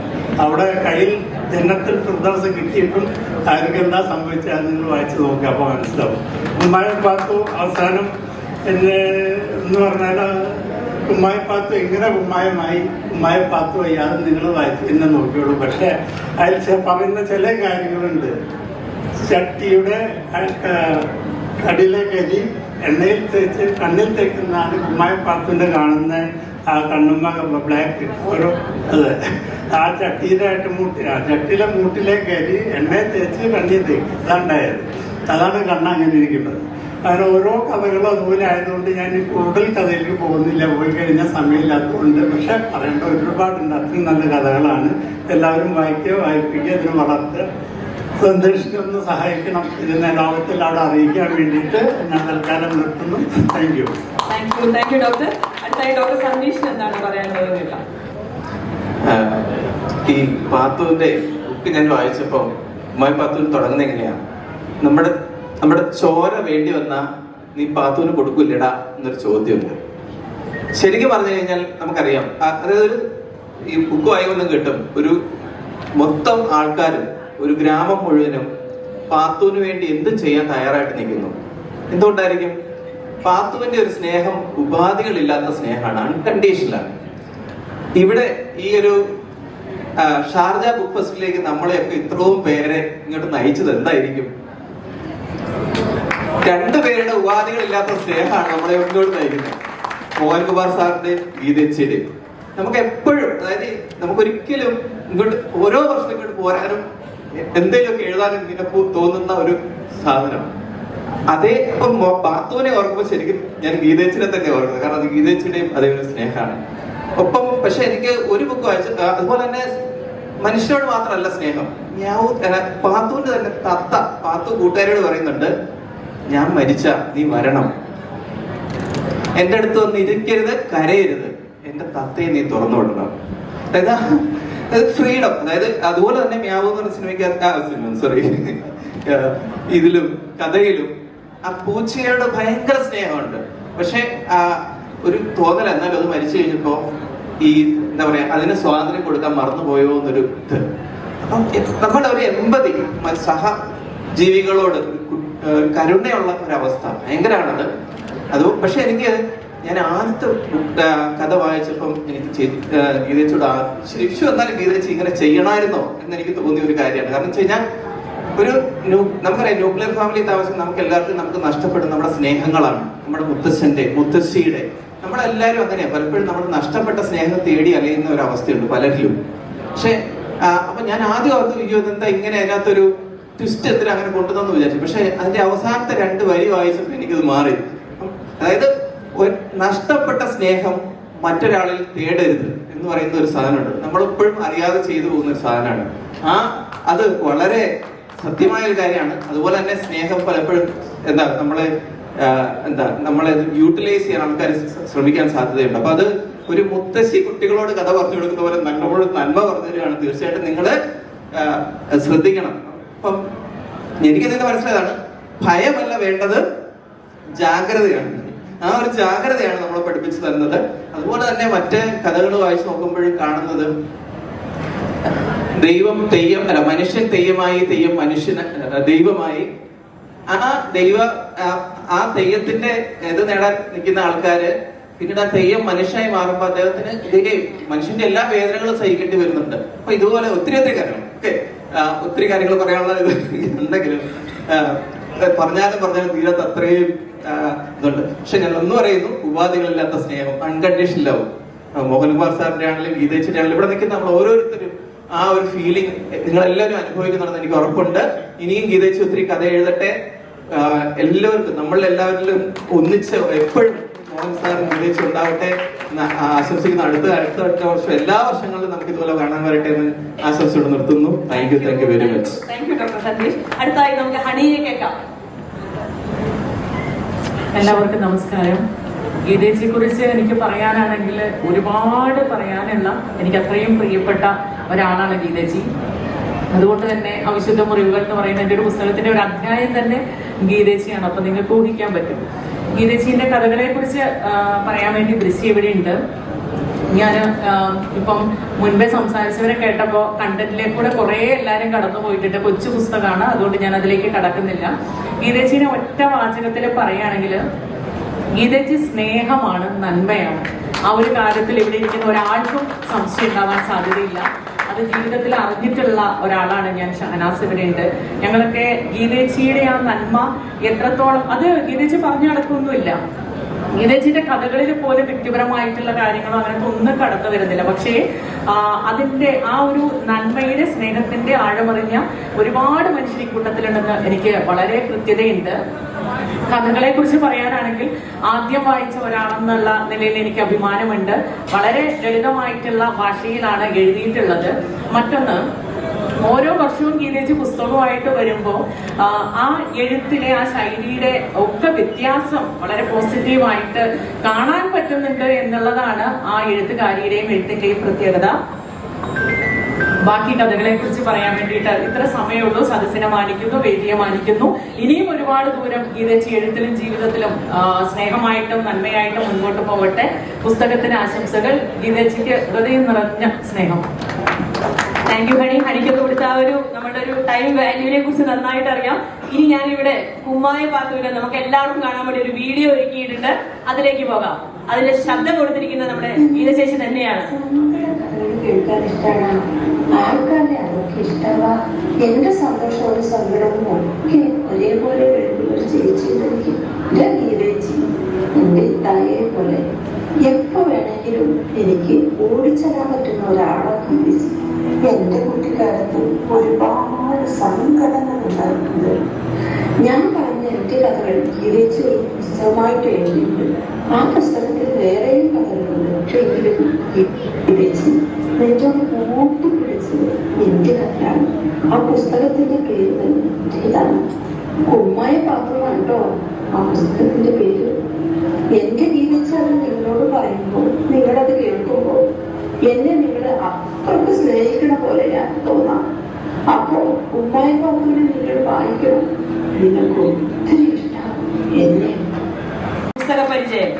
അവിടെ കയ്യിൽ ജന്നത്തുൽ ഫിർദൗസ് കിട്ടിയിട്ടും ആർക്ക് എന്താ സംഭവിച്ചാൽ നിങ്ങൾ വായിച്ച് നോക്കുക, അപ്പോൾ മനസ്സിലാവും. ഉമ്മായ പാത്തു അവസാനം എന്ന് പറഞ്ഞാൽ കുമ്മായപ്പാത്ത് എങ്ങനെ കുമ്മായപ്പാത്ത് വയ്യാതെ നിങ്ങൾ വായിച്ച് എന്നെ നോക്കിയോളൂ. പക്ഷേ അതിൽ പറയുന്ന ചില കാര്യങ്ങളുണ്ട്. ചട്ടിയുടെ കടിയിലെ കരി എണ്ണയിൽ തേച്ച് കണ്ണിൽ തേക്കുന്നതാണ് കുമ്മായപ്പാത്തിൻ്റെ കാണുന്ന ആ കണ്ണുമ്മ ബ്ലാക്ക് ഓരോ അതെ ആ ചട്ടിയിലെ മൂട്ടിലെ കരി എണ്ണയിൽ തേച്ച് കണ്ണിൽ തേക്കും. അതാണ്ടായത്. അതാണ് കണ്ണ് അങ്ങനെ ഇരിക്കുന്നത്. അങ്ങനെ ഓരോ കഥകളും അതുപോലെ ആയതുകൊണ്ട് ഞാൻ ഈ കൂടുതൽ കഥയിലേക്ക് പോകുന്നില്ല, പോയി കഴിഞ്ഞാൽ സമയമില്ലാത്തതുകൊണ്ട്. പക്ഷെ പറയേണ്ട ഒരുപാടുണ്ട്. അത്രയും നല്ല കഥകളാണ്. എല്ലാവരും വായിക്കുക, വായിപ്പിക്കുക, ഇതിന് വളർത്തുക. സന്ദേശിച്ചൊന്ന് സഹായിക്കണം. ഇതിനെ ലോകത്തിൽ അവിടെ അറിയിക്കാൻ വേണ്ടിയിട്ട് ഞാൻ തൽക്കാലം നിർത്തുന്നു. Thank U. Thank you doctor. അടുത്തായി ഡോക്ടർ സന്ദേശം എന്താണ് പറയാനുള്ളത് കേൾക്കാം. ഈ പാത്തുവിന്റെ ബുക്ക് ഞാൻ വായിച്ചപ്പോൾ പാത്തുവിന് തുടങ്ങുന്നത് എങ്ങനെയാണ്? നമ്മുടെ ചോര വേണ്ടി വന്നാൽ നീ പാത്തുവിന് കൊടുക്കില്ലടാ എന്നൊരു ചോദ്യമുണ്ട്. ശരിക്കും പറഞ്ഞു കഴിഞ്ഞാൽ നമുക്കറിയാം, അതായത് ഈ ബുക്ക് വായിക്കൊന്നും കിട്ടും, ഒരു മൊത്തം ആൾക്കാരും ഒരു ഗ്രാമം മുഴുവനും പാത്തുവിന് വേണ്ടി എന്തും ചെയ്യാൻ തയ്യാറായിട്ട് നിൽക്കുന്നു. എന്തുകൊണ്ടായിരിക്കും? പാത്തുവിന്റെ ഒരു സ്നേഹം ഉപാധികളില്ലാത്ത സ്നേഹമാണ്, അൺകണ്ടീഷണലാണ്. ഇവിടെ ഈ ഒരു ഷാർജ ബുക്ക് ഫെസ്റ്റിലേക്ക് നമ്മളെയൊക്കെ ഇത്രയും പേരെ ഇങ്ങോട്ട് നയിച്ചത് എന്തായിരിക്കും? 2 പേരുടെ ഉപാധികളില്ലാത്ത സ്നേഹമാണ് നമ്മളെ ഇങ്ങോട്ട് നയിക്കുന്നത്. മോഹൻകുമാർ സാറിന്റെ ഗീതേച്ചിയുടെ നമുക്ക് എപ്പോഴും, അതായത് നമുക്കൊരിക്കലും ഇങ്ങോട്ട് ഓരോ വർഷം ഇങ്ങോട്ട് പോരാനും എന്തെങ്കിലുമൊക്കെ എഴുതാനും ഇങ്ങനെ തോന്നുന്ന ഒരു സാധനം. അതേ ഇപ്പം പാത്തുവിനെ ഓർക്കുമ്പോൾ ശരിക്കും ഞാൻ ഗീതേച്ചിനെ തന്നെ ഓർക്കുന്നത്. കാരണം അത് ഗീതേച്ചിയുടെയും അതേ ഒരു സ്നേഹമാണ്. ഒപ്പം പക്ഷെ എനിക്ക് ഒരു ബുക്ക് വായിച്ചു, അതുപോലെ തന്നെ മനുഷ്യരോട് മാത്രമല്ല സ്നേഹം, പാത്തുവിന്റെ തന്നെ തത്ത പാത്തു കൂട്ടുകാരോട് പറയുന്നുണ്ട്, ഞാൻ മരിച്ച നീ വരണം, എന്റെ അടുത്ത് വന്ന് ഇരിക്കരുത്, കരയരുത്, എന്റെ തത്തയെ നീ തുറന്നു വിടണം. അതായത് ഫ്രീഡം. അതായത് അതുപോലെ തന്നെ മ്യാവൂ എന്ന് പറഞ്ഞ സിനിമയ്ക്ക് സോറി ഇതിലും കഥയിലും ആ പൂച്ചയോട് ഭയങ്കര സ്നേഹമുണ്ട്. പക്ഷെ ഒരു തോന്നൽ, എന്നാലും അത് മരിച്ചു കഴിഞ്ഞപ്പോ ഈ എന്താ പറയാ, അതിന് സ്വാതന്ത്ര്യം കൊടുക്കാൻ മറന്നുപോയോ എന്നൊരു ഇത്. അപ്പം നമ്മുടെ ഒരു എമ്പതി, സഹജീവികളോട് കരുണയുള്ള ഒരവസ്ഥ ഭയങ്കരമാണത്. അത് പക്ഷെ എനിക്ക്, ഞാൻ ആദ്യത്തെ കഥ വായിച്ചപ്പം എനിക്ക് ഗീതേച്ചിയോട് ശരിക്കും എന്നാലും ഗീതേച്ചി ഇങ്ങനെ ചെയ്യണമായിരുന്നോ എന്നെനിക്ക് തോന്നിയ ഒരു കാര്യമാണ്. കാരണം വെച്ച് കഴിഞ്ഞാൽ ഒരു നമുക്കറിയാം, ന്യൂക്ലിയർ ഫാമിലി താമസം നമുക്ക് എല്ലാവർക്കും നമുക്ക് നഷ്ടപ്പെടുന്ന നമ്മുടെ സ്നേഹങ്ങളാണ്. നമ്മുടെ മുത്തശ്ശന്റെ, മുത്തശ്ശിയുടെ, നമ്മളെല്ലാവരും അങ്ങനെയാണ്. പലപ്പോഴും നമ്മൾ നഷ്ടപ്പെട്ട സ്നേഹം തേടി അലയുന്ന ഒരു അവസ്ഥയുണ്ട് പലരിലും. പക്ഷെ അപ്പൊ ഞാൻ ആദ്യം ഓർത്ത് ഇതെന്താ ഇങ്ങനെ അതിനകത്തൊരു ട്വിസ്റ്റ് എന്തിനാ അങ്ങനെ കൊണ്ടുവന്നു വിചാരിച്ചു. പക്ഷെ അതിന്റെ അവസാനത്തെ 2 വരി വായിച്ചപ്പോൾ എനിക്കത് മാറി. അതായത് നഷ്ടപ്പെട്ട സ്നേഹം മറ്റൊരാളിൽ തേടരുത് എന്ന് പറയുന്ന ഒരു സാധനമുണ്ട്. നമ്മളെപ്പോഴും അറിയാതെ ചെയ്തു പോകുന്ന ഒരു സാധനമാണ്. അത് വളരെ സത്യമായ ഒരു കാര്യമാണ്. അതുപോലെ തന്നെ സ്നേഹം പലപ്പോഴും നമ്മളെ യൂട്ടിലൈസ് ചെയ്യാൻ ആൾക്കാർ ശ്രമിക്കാൻ സാധ്യതയുണ്ട്. അപ്പൊ അത് ഒരു മുത്തശ്ശി കുട്ടികളോട് കഥ പറഞ്ഞു കൊടുക്കുന്ന പോലെ നമ്മളോട് നന്മ പറഞ്ഞു തരികയാണ്. തീർച്ചയായിട്ടും നിങ്ങൾ ശ്രദ്ധിക്കണം. അപ്പം എനിക്കതിന് മനസ്സിലായതാണ്, ഭയമല്ല വേണ്ടത്, ജാഗ്രതയാണ്. ആ ഒരു ജാഗ്രതയാണ് നമ്മളെ പഠിപ്പിച്ചു തരുന്നത്. അതുപോലെ തന്നെ മറ്റ് കഥകൾ വായിച്ചു നോക്കുമ്പോഴും കാണുന്നത് മനുഷ്യൻ തെയ്യമായി, തെയ്യം മനുഷ്യന് ദൈവമായി. ആ തെയ്യത്തിന്റെ ഇത് നേടാൻ നിൽക്കുന്ന ആൾക്കാര് പിന്നീട് ആ തെയ്യം മനുഷ്യനായി മാറുമ്പോ അദ്ദേഹത്തിന് ഇതേ മനുഷ്യന്റെ എല്ലാ വേദനകളും സഹിക്കേണ്ടി വരുന്നുണ്ട്. അപ്പൊ ഇതുപോലെ ഒത്തിരി കാര്യങ്ങൾ ഒത്തിരി കാര്യങ്ങൾ പറയാനുള്ള ഉണ്ടെങ്കിലും പറഞ്ഞാലും തീരത്ത് അത്രയും ഇതുണ്ട്. പക്ഷെ ഞാൻ ഒന്ന് പറയുന്നു, ഉപാധികളില്ലാത്ത സ്നേഹം, അൺകണ്ടീഷണൽ ലവ്. മോഹൻകുമാർ സാറിന്റെ ആണെങ്കിലും ഗീതേച്ചിന്റെ ആണെങ്കിലും ഇവിടെ നിൽക്കുന്ന നമ്മൾ ഓരോരുത്തരും ആ ഒരു ഫീലിംഗ് നിങ്ങളെല്ലാവരും അനുഭവിക്കുന്നുണ്ടെന്ന് എനിക്ക് ഉറപ്പുണ്ട്. ഇനിയും ഗീതേച്ചി ഒത്തിരി കഥ എഴുതട്ടെ. എല്ലാവർക്കും നമ്മളെല്ലാവരിലും ഒന്നിച്ച് എപ്പോഴും മോഹൻ സാറും ഗീതേച്ചി ഉണ്ടാവട്ടെ ആശംസിക്കുന്ന. അടുത്ത വർഷം എല്ലാ വർഷങ്ങളിലും നമുക്ക് ഇതുപോലെ കാണാൻ വരട്ടെ എന്ന് ആശംസിച്ചുകൊണ്ട് നിർത്തുന്നു. Thank you very much. Thank you doctor Satheesh. അടുത്തായി നമുക്ക് ഹണിയെ കേൾക്കാം. എല്ലാവർക്കും നമസ്കാരം. ഗീതേച്ചിയെ കുറിച്ച് എനിക്ക് പറയാനാണെങ്കിൽ ഒരുപാട് പറയാനുള്ള, എനിക്ക് അത്രയും പ്രിയപ്പെട്ട ഒരാളാണ് ഗീതേച്ചി. അതുകൊണ്ട് തന്നെ അവിശുദ്ധ മുറിവുകൾ എന്ന് പറയുന്ന എൻ്റെ ഒരു പുസ്തകത്തിന്റെ ഒരു അധ്യായം തന്നെ ഗീതേച്ചിയാണ്. അപ്പൊ നിങ്ങൾക്ക് ഊഹിക്കാൻ പറ്റും. ഗീതേച്ചിന്റെ കഥകളെ കുറിച്ച് പറയാൻ വേണ്ടി ദൃശ്യം ഇവിടെ ഉണ്ട്. ഞാൻ ഇപ്പം മുൻപേ സംസാരിച്ചവരെ കേട്ടപ്പോൾ കണ്ടന്റിലേക്ക് കൂടെ കുറെ എല്ലാവരും കടന്നു പോയിട്ടുണ്ട്. കൊച്ചു പുസ്തകമാണ്, അതുകൊണ്ട് ഞാൻ അതിലേക്ക് കടക്കുന്നില്ല. ഗീതേച്ചിനെ ഒറ്റ വാചകത്തിൽ പറയുകയാണെങ്കിൽ ഗീതേച്ചി സ്നേഹമാണ്, നന്മയാണ്. ആ ഒരു കാര്യത്തിൽ ഇവിടെ ഇരിക്കുന്ന ഒരാൾക്കും സംശയം ഉണ്ടാവാൻ സാധ്യതയില്ല. അത് ജീവിതത്തിൽ അറിഞ്ഞിട്ടുള്ള ഒരാളാണ് ഞാൻ. ഷഹനാസ് ഇവിടെ ഉണ്ട്. ഞങ്ങളൊക്കെ ഗീതേച്ചിയുടെ ആ നന്മ എത്രത്തോളം, അത് ഗീതേച്ചി പറഞ്ഞു നടക്കൊന്നുമില്ല. ഗീതേച്ചിന്റെ കഥകളിൽ പോലും വ്യക്തിപരമായിട്ടുള്ള കാര്യങ്ങളോ അങ്ങനത്തെ ഒന്നും കടന്നു വരുന്നില്ല. പക്ഷേ അതിന്റെ ആ ഒരു നന്മയുടെ സ്നേഹത്തിന്റെ ആഴമറിഞ്ഞ ഒരുപാട് മനുഷ്യർ ഈ കൂട്ടത്തിലുണ്ടെന്ന് എനിക്ക് വളരെ കൃത്യതയുണ്ട്. കഥകളെ കുറിച്ച് പറയാനാണെങ്കിൽ ആദ്യം വായിച്ച ഒരാളെന്നുള്ള നിലയിൽ എനിക്ക് അഭിമാനമുണ്ട്. വളരെ ലളിതമായിട്ടുള്ള ഭാഷയിലാണ് എഴുതിയിട്ടുള്ളത്. മറ്റൊന്ന്, ഓരോ വർഷവും ഗീതേച്ചി പുസ്തകമായിട്ട് വരുമ്പോൾ ആ എഴുത്തിലെ ആ ശൈലിയുടെ ഒക്കെ വ്യത്യാസം വളരെ പോസിറ്റീവായിട്ട് കാണാൻ പറ്റുന്നുണ്ട് എന്നുള്ളതാണ് ആ എഴുത്തുകാരിയുടെയും എഴുത്തിന്റെയും പ്രത്യേകത. ബാക്കി കഥകളെ കുറിച്ച് പറയാൻ വേണ്ടിയിട്ട് ഇത്ര സമയമുള്ളൂ. സദസ്സിനെ മാനിക്കുന്നു, വേദിയെ മാനിക്കുന്നു. ഇനിയും ഒരുപാട് ദൂരം ഗീതേച്ചി എഴുത്തിലും ജീവിതത്തിലും സ്നേഹമായിട്ടും നന്മയായിട്ടും മുൻപോട്ട് പോകട്ടെ. പുസ്തകത്തിന് ആശംസകൾ. ഗീതേച്ചിക്ക് ഹൃദയം നിറഞ്ഞ സ്നേഹം. Thank you honey. ഹണിക്കൊക്കെ കൊടുത്ത ആ ഒരു നമ്മുടെ ഒരു ടൈം വാല്യൂവിനെ കുറിച്ച് നന്നായിട്ട് അറിയാം. ഇനി ഞാനിവിടെ കുമ്മായ പാത്തുവിനെ നമുക്ക് എല്ലാവർക്കും കാണാൻ വേണ്ടി ഒരു വീഡിയോ ഒരുക്കിയിട്ടുണ്ട്. അതിലേക്ക് പോകാം. അതിന്റെ ശബ്ദം കൊടുത്തിരിക്കുന്നത് നമ്മുടെ ഗീതചേച്ചി തന്നെയാണ്. കേൾക്കാൻ ഇഷ്ടമാണ്, ആൾക്കാരുടെ അതൊക്കെ ഇഷ്ടമാ. എന്റെ സന്തോഷവും സങ്കടവും ഒക്കെ ഒരേപോലെ എഴുതുന്ന ഒരു ചേച്ചി എനിക്ക് ഗീതേച്ചി. എന്റെ തായെ പോലെ എപ്പോ വേണമെങ്കിലും എനിക്ക് ഓടിച്ചെല്ലാൻ പറ്റുന്ന ഒരാളാണ് ഗീതേച്ചി. എന്റെ കുട്ടിക്കാലത്ത് ഒരുപാട് സങ്കടങ്ങൾ ഉണ്ടായിട്ടുണ്ട്. ഞാൻ പറഞ്ഞ എന്റെ കഥകൾ ഗീതേച്ചി ഒരു പുസ്തകമായിട്ട് എഴുതിയിട്ടുണ്ട്. ആ പുസ്തകത്തിൽ വേറെയും കഥകളുണ്ട്. പക്ഷെ എങ്കിലും ഗീതേച്ചി നെഞ്ചോട് കൂട്ടിപ്പിടിച്ചത് എന്റെ കഥയാണ്. ആ പുസ്തകത്തിന്റെ പേര് ഇതാണ്, കുമ്മായ പാത്രമാണ് കേട്ടോ ആ പുസ്തകത്തിന്റെ പേര്. എന്റെ ഗീതേച്ചി അത് നിങ്ങളോട് പറയുമ്പോൾ, നിങ്ങളത് കേൾക്കുമ്പോൾ എന്നെ നിങ്ങൾ അത്രയ്ക്ക് സ്നേഹിക്കണ പോലെ ഞാൻ തോന്നാം. അപ്പോ കുമ്മായ പാത്രനെ നിങ്ങൾ വായിക്കണം. നിങ്ങൾക്ക് ഒത്തിരി ഇഷ്ടമാകും എന്നെ. പുസ്തക പരിചയം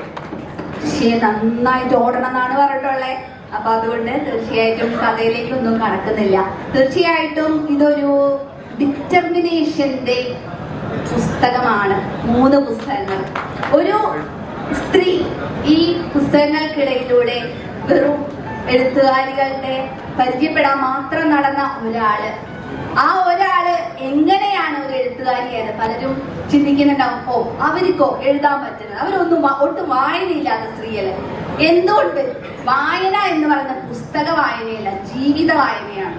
നന്നായിട്ട് ഓടണം എന്നാണ് പറഞ്ഞിട്ടുള്ളത്. അപ്പൊ അതുകൊണ്ട് തീർച്ചയായിട്ടും കഥയിലേക്കൊന്നും കടക്കുന്നില്ല. തീർച്ചയായിട്ടും ഇതൊരു ഡിറ്റർമിനേഷന്റെ പുസ്തകമാണ്. 3 പുസ്തകങ്ങൾ. ഒരു സ്ത്രീ ഈ പുസ്തകങ്ങൾക്കിടയിലൂടെ വെറും എഴുത്തുകാരികളുടെ പരിചയപ്പെടാൻ മാത്രം നടന്ന ഒരാള്, ആ ഒരാള് എങ്ങനെയാണ് ഒരു എഴുത്തുകാരിയായത് പലരും ചിന്തിക്കുന്നുണ്ടാവും. ഓ, അവർക്കോ എഴുതാൻ പറ്റുന്നത്, അവരൊന്നും ഒട്ടും വായനയില്ലാത്ത സ്ത്രീയല്ലേ. എന്തുകൊണ്ട്? വായന എന്ന് പറയുന്ന പുസ്തക വായനയല്ല, ജീവിത വായനയാണ്.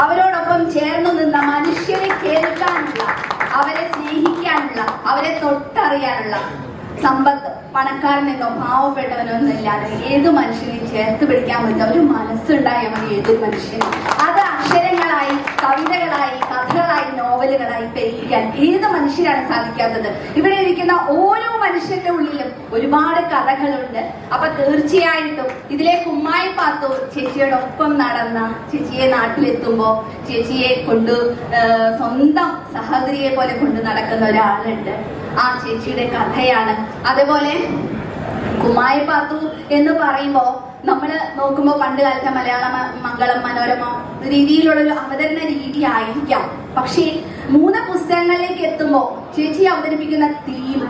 അവരോടൊപ്പം ചേർന്നു നിന്ന മനുഷ്യരെ കേൾക്കാനുള്ള, അവരെ സ്നേഹിക്കാനുള്ള, അവരെ തൊട്ടറിയാനുള്ള സമ്പത്ത് പണക്കാരനെന്നോ പാവപ്പെട്ടവനോ ഒന്നും ഇല്ലാതെ ഏത് മനുഷ്യനെയും ചേർത്ത് പിടിക്കാൻ പറ്റുന്ന ഒരു മനസ്സുണ്ടായാൽ മതി ഏതൊരു മനുഷ്യനും. അത് അക്ഷരങ്ങളായി, കവിതകളായി, കഥ കഥകളായി നോവലുകളായി പെയ്യിക്കാൻ ഏത് മനുഷ്യരാണ് സാധിക്കാത്തത്? ഇവിടെ ഇരിക്കുന്ന ഓരോ മനുഷ്യന്റെ ഉള്ളിലും ഒരുപാട് കഥകളുണ്ട്. അപ്പൊ തീർച്ചയായിട്ടും ഇതിലെ കുമ്മായി പാത്തു ചേച്ചിയോടൊപ്പം നടന്ന, ചേച്ചിയെ നാട്ടിലെത്തുമ്പോ ചേച്ചിയെ കൊണ്ട് സ്വന്തം സഹോദരിയെ പോലെ കൊണ്ട് നടക്കുന്ന ഒരാളുണ്ട്. ആ ചേച്ചിയുടെ കഥയാണ്. അതുപോലെ കുമ്മായി പാത്തു എന്ന് പറയുമ്പോ നമ്മള് നോക്കുമ്പോ പണ്ട് കാലത്തെ മലയാള മംഗളം മനോരമ രീതിയിലുള്ളൊരു അവതരണ രീതി ആയിരിക്കാം. പക്ഷേ 3 പുസ്തകങ്ങളിലേക്ക് എത്തുമ്പോ ചേച്ചി അവതരിപ്പിക്കുന്ന തീം,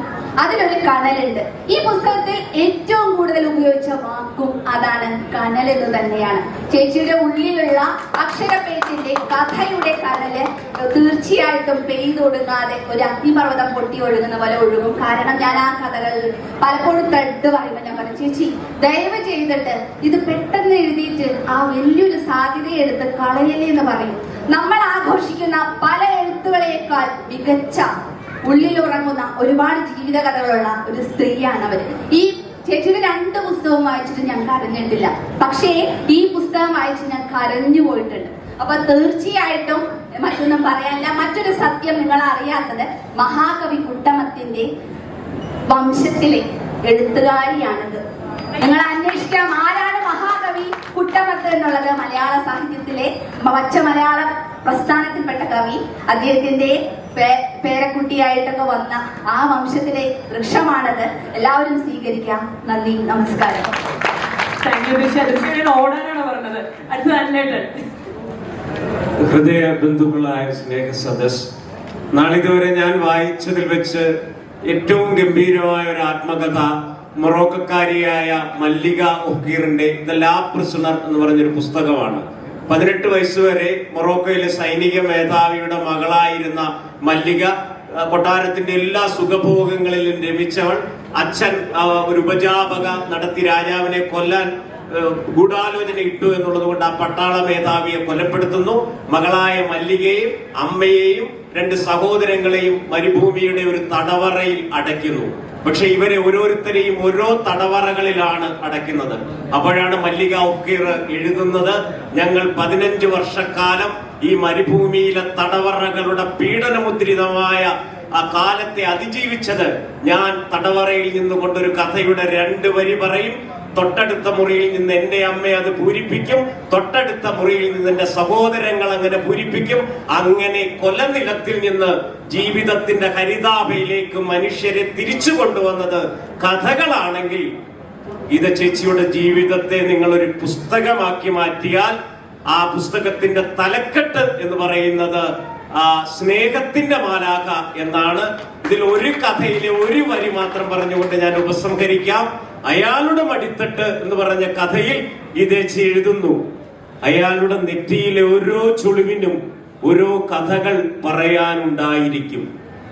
അതിലൊരു കനലുണ്ട്. ഈ പുസ്തകത്തിൽ ഏറ്റവും കൂടുതൽ ഉപയോഗിച്ച വാക്കും അതാണ്, കനൽ എന്ന് തന്നെയാണ്. ചേച്ചിയുടെ ഉള്ളിലുള്ള അക്ഷരപ്പേറ്റിന്റെ കഥയുടെ കനല് തീർച്ചയായിട്ടും പെയ്തൊടുങ്ങാതെ ഒരു അഗ്നിപർവ്വതം പൊട്ടി ഒഴുകുന്ന പോലെ ഒഴുകും. കാരണം ഞാൻ ആ കഥകൾ പലപ്പോഴും ത്രെഡ് പറയുമ്പോൾ ഞാൻ പറഞ്ഞു, ചേച്ചി ദയവ് ചെയ്തിട്ട് ഇത് പെട്ടെന്ന് എഴുതിയിട്ട് ആ വലിയൊരു സാധ്യതയെ എടുത്ത് കളയലേ എന്ന് പറയും. നമ്മൾ ആഘോഷിക്കുന്ന പല എഴുത്തുകളേക്കാൾ മികച്ച ഉള്ളിലുറങ്ങുന്ന ഒരുപാട് ജീവിത കഥകളുള്ള ഒരു സ്ത്രീയാണ് അവർ. ഈ ചേച്ചിയുടെ 2 പുസ്തകവും വായിച്ചിട്ട് ഞാൻ കരഞ്ഞിട്ടില്ല, പക്ഷേ ഈ പുസ്തകം വായിച്ച് ഞാൻ കരഞ്ഞു പോയിട്ടുണ്ട്. അപ്പൊ തീർച്ചയായിട്ടും മറ്റൊന്നും പറയാനില്ല. മറ്റൊരു സത്യം നിങ്ങൾ അറിയാത്തത്, മഹാകവി കുട്ടമത്തിന്റെ വംശത്തിലെ എഴുത്തുകാരിയാണിത്. നിങ്ങൾ അന്വേഷിക്കാം ആരാണ് മഹാകവി കുട്ടമത്ത് എന്നുള്ളത്. മലയാള സാഹിത്യത്തിലെ പച്ച മലയാള പ്രസ്ഥാനത്തിൽപ്പെട്ട കവി, അദ്ദേഹത്തിന്റെ പേരക്കുട്ടിയായിട്ടൊക്കെ വന്ന ആ വംശത്തിലെ വൃക്ഷമാണത്. എല്ലാവരും സ്വീകരിക്കാം. നന്ദി, നമസ്കാരം. ഓടാനാണ് പറഞ്ഞത്. അടുത്ത അല്ലേട്ടൻ. ഹൃദയ ബന്ധുക്കളായ സ്നേഹ സദസ്, നാളിതുവരെ ഞാൻ വായിച്ചതിൽ വെച്ച് ഏറ്റവും ഗംഭീരമായ ഒരു ആത്മകഥ മൊറോക്കക്കാരിയായ മല്ലിക ഒക്കീറിന്റെ ദ ലാ പ്രിസണർ എന്ന് പറഞ്ഞൊരു പുസ്തകമാണ്. 18 വയസ്സുവരെ മൊറോക്കോയിലെ സൈനിക മേധാവിയുടെ മകളായിരുന്ന മല്ലിക കൊട്ടാരത്തിന്റെ എല്ലാ സുഖഭോഗങ്ങളിലും രമിച്ചവൾ. അച്ഛൻ ഒരു ഉപജാപക നടത്തി രാജാവിനെ കൊല്ലാൻ ഗൂഢാലോചന ഇട്ടു എന്നുള്ളത് കൊണ്ട് ആ പട്ടാള മേധാവിയെ കൊലപ്പെടുത്തുന്നു. മകളായ മല്ലികയെയും അമ്മയെയും 2 സഹോദരങ്ങളെയും മരുഭൂമിയുടെ ഒരു തടവറയിൽ അടയ്ക്കുന്നു. പക്ഷെ ഇവരെ ഓരോരുത്തരെയും ഓരോ തടവറകളിലാണ് അടയ്ക്കുന്നത്. അപ്പോഴാണ് മല്ലിക ഒക്കീർ എഴുതുന്നത്, ഞങ്ങൾ 15 വർഷക്കാലം ഈ മരുഭൂമിയിലെ തടവറകളുടെ പീഡനമുദ്രിതമായ ആ കാലത്തെ അതിജീവിച്ചത്. ഞാൻ തടവറയിൽ നിന്നുകൊണ്ടൊരു കഥയുടെ 2 വരി പറയും. തൊട്ടടുത്ത മുറിയിൽ നിന്ന് എന്റെ അമ്മ അത് പൂരിപ്പിക്കും, തൊട്ടടുത്ത മുറിയിൽ നിന്ന് എന്റെ സഹോദരങ്ങൾ അങ്ങനെ പൂരിപ്പിക്കും. അങ്ങനെ കൊലനിലത്തിൽ നിന്ന് ജീവിതത്തിന്റെ ഹരിതാഭയിലേക്ക് മനുഷ്യരെ തിരിച്ചു കൊണ്ടുവന്നത് കഥകളാണെങ്കിൽ, ഇത് ചേച്ചിയുടെ ജീവിതത്തെ നിങ്ങൾ ഒരു പുസ്തകമാക്കി മാറ്റിയാൽ ആ പുസ്തകത്തിന്റെ തലക്കെട്ട് എന്ന് പറയുന്നത് സ്നേഹത്തിന്റെ മാലാഖ എന്നാണ്. ഇതിൽ ഒരു കഥയിലെ ഒരു വരി മാത്രം പറഞ്ഞുകൊണ്ട് ഞാൻ ഉപസംഹരിക്കാം. അയാളുടെ മടിത്തട്ട് എന്ന് പറഞ്ഞ കഥയിൽ ഇതേച്ചി എഴുതുന്നു, അയാളുടെ നെറ്റിയിലെ ഓരോ ചുളിവിനും ഓരോ കഥകൾ പറയാനുണ്ടായിരിക്കും.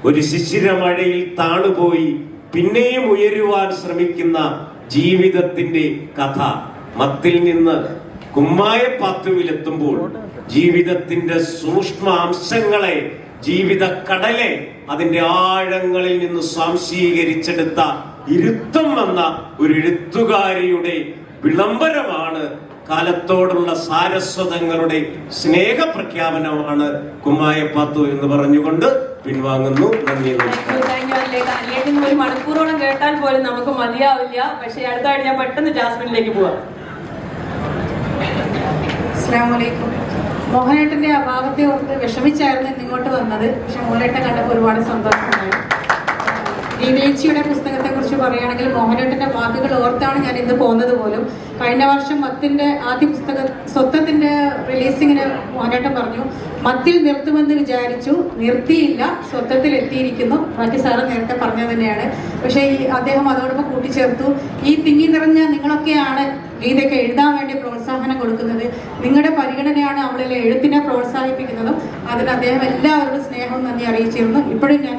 ഒരു ശിശിരമഴയിൽ താണുപോയി പിന്നെയും ഉയരുവാൻ ശ്രമിക്കുന്ന ജീവിതത്തിന്റെ കഥ. മത്തിൽ നിന്ന് കുമ്മായപ്പാത്തുവിലെത്തുമ്പോൾ ജീവിതത്തിന്റെ സൂക്ഷ്മ അംശങ്ങളെ, ജീവിത കടലെ അതിന്റെ ആഴങ്ങളിൽ നിന്ന് സ്വാംശീകരിച്ചെടുത്ത ഇരുത്തം വന്ന ഒരു എഴുത്തുകാരിയുടെ വിളംബരമാണ്. കാലത്തോടുള്ള സാരസ്വതങ്ങളുടെ സ്നേഹപ്രഖ്യാപനമാണ് കുമ്മായപ്പാത്തു എന്ന് പറഞ്ഞുകൊണ്ട് പിൻവാങ്ങുന്നു. നന്ദി, നമസ്കാരം. ഒരു മണിക്കൂറോളം കേട്ടാൽ പോലും നമുക്ക് മതിയാവില്ല. പക്ഷെ അടുത്തായിട്ട് ഞാൻ പെട്ടെന്ന് ജാസ്മിനിലേക്ക് പോവാം. അസ്സലാമു അലൈക്കും. മോഹനേട്ടന്റെ അഭാവത്തെ ഓർത്ത് വിഷമിച്ചായിരുന്നു ഇങ്ങോട്ട് വന്നത്. പക്ഷെ മോഹനേട്ടൻ കണ്ടപ്പോൾ ഒരുപാട് സന്തോഷമുണ്ടായി. ഗീതേച്ചിയുടെ പുസ്തകത്തെ കുറിച്ച് പറയുകയാണെങ്കിൽ മോഹനേട്ടന്റെ വാക്കുകൾ ഓർത്താണ് ഞാൻ ഇന്ന് പോകുന്നത് പോലും. കഴിഞ്ഞ വർഷം മത്തിന്റെ ആദ്യ പുസ്തകം സ്വത്വത്തിന്റെ റിലീസിങ്ങിന് മോഹനേട്ടൻ പറഞ്ഞു, മത്തിൽ നിർത്തുമെന്ന് വിചാരിച്ചു, നിർത്തിയില്ല, സ്വത്വത്തിൽ എത്തിയിരിക്കുന്നു. ബാക്കി സാറ് നേരത്തെ പറഞ്ഞത് തന്നെയാണ്. പക്ഷേ അദ്ദേഹം അതോടൊപ്പം കൂട്ടിച്ചേർത്തു, ഈ തിങ്ങി നിറഞ്ഞ നിങ്ങളൊക്കെയാണ് ഗീതയ്ക്ക് എഴുതാൻ വേണ്ടി പ്രോത്സാഹനം കൊടുക്കുന്നത്, നിങ്ങളുടെ പരിഗണനയാണ് അവളിലെ എഴുത്തിനെ പ്രോത്സാഹിപ്പിക്കുന്നതും. അതിന് അദ്ദേഹം എല്ലാവരോടും സ്നേഹവും നന്ദി അറിയിച്ചിരുന്നു. ഇപ്പോഴും ഞാൻ